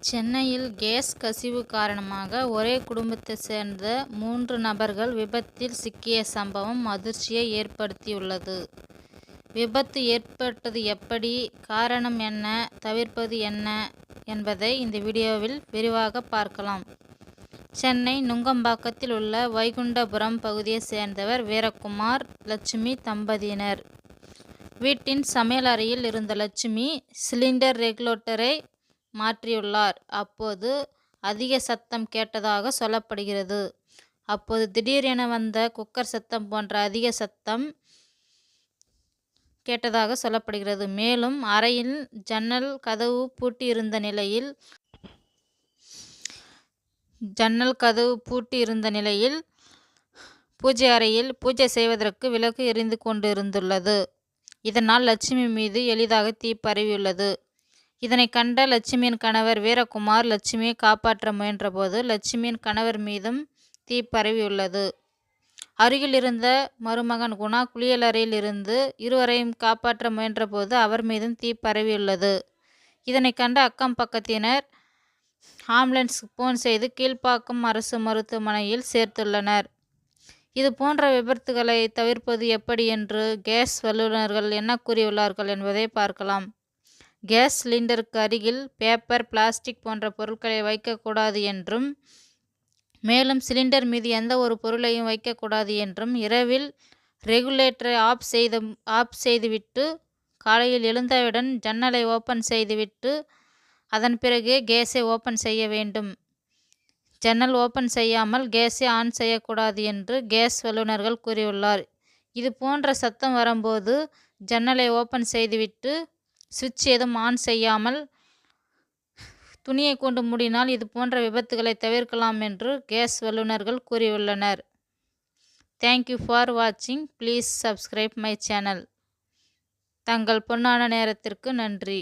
சென்னையில் கேஸ் கசிவு காரணமாக ஒரே குடும்பத்தைச் சேர்ந்த 3 நபர்கள் விபத்தில் சிக்கிய சம்பவம் அதிர்ச்சியை ஏற்படுத்தியுள்ளது. விபத்து ஏற்பட்டது எப்படி, காரணம் என்ன, தவிர்ப்பது என்ன என்பதை இந்த வீடியோவில் விரிவாக பார்க்கலாம். சென்னை நுங்கம்பாக்கத்தில் உள்ள வைகுண்டபுரம் பகுதியைச் சேர்ந்தவர் வீரகுமார், லட்சுமி தம்பதியினர். வீட்டின் சமையலறையில் இருந்த லட்சுமி சிலிண்டர் ரெகுலேட்டரை மாற்றியுள்ளார். அப்போது அதிக சத்தம் கேட்டதாக சொல்லப்படுகிறது. அப்போது திடீரென வந்த குக்கர் சத்தம் போன்ற அதிக சத்தம் கேட்டதாக சொல்லப்படுகிறது. மேலும் அறையில் ஜன்னல் கதவு பூட்டியிருந்த நிலையில் பூஜை அறையில் பூஜை செய்வதற்கு விளக்கு எரிந்து கொண்டிருந்துள்ளது. இதனால் லட்சுமி மீது எளிதாக தீ பரவியுள்ளது. இதனை கண்ட லட்சுமியின் கணவர் வீரகுமார் லட்சுமியை காப்பாற்ற முயன்றபோது லட்சுமியின் கணவர் மீதும் தீ பரவியுள்ளது. அருகில் இருந்த மருமகன் குணா குளியலறையில் இருந்து இருவரையும் காப்பாற்ற முயன்றபோது அவர் மீதும் தீ பரவியுள்ளது. இதனை கண்ட அக்கம் பக்கத்தினர் ஆம்புலன்ஸுக்கு போன் செய்து கீழ்ப்பாக்கம் அரசு மருத்துவமனையில் சேர்த்துள்ளனர். இது போன்ற விபத்துகளை தவிர்ப்பது எப்படி என்று கேஸ் வல்லுநர்கள் என்ன கூறியுள்ளார்கள் என்பதை பார்க்கலாம். கேஸ் சிலிண்டருக்கு அருகில் பேப்பர், பிளாஸ்டிக் போன்ற பொருட்களை வைக்கக்கூடாது என்றும், மேலும் சிலிண்டர் மீது எந்த ஒரு பொருளையும் வைக்கக்கூடாது என்றும், இரவில் ரெகுலேட்டரை ஆஃப் செய்துவிட்டு காலையில் எழுந்தவுடன் ஜன்னலை ஓப்பன் செய்துவிட்டு அதன் பிறகு கேஸை ஓப்பன் செய்ய வேண்டும். ஜன்னல் ஓப்பன் செய்யாமல் கேஸை ஆன் செய்யக்கூடாது என்று கேஸ் வல்லுநர்கள் கூறியுள்ளார். இது போன்ற சத்தம் வரும்போது ஜன்னலை ஓப்பன் செய்துவிட்டு சுவிட்ச் எதுவும் ஆன் செய்யாமல் துணியை கொண்டு மூடினால் இது போன்ற விபத்துகளை தவிர்க்கலாம் என்று கேஸ் வல்லுநர்கள் கூறியுள்ளனர். தேங்க்யூ ஃபார் வாட்சிங். Please subscribe my channel. தங்கள் பொன்னான நேரத்திற்கு நன்றி.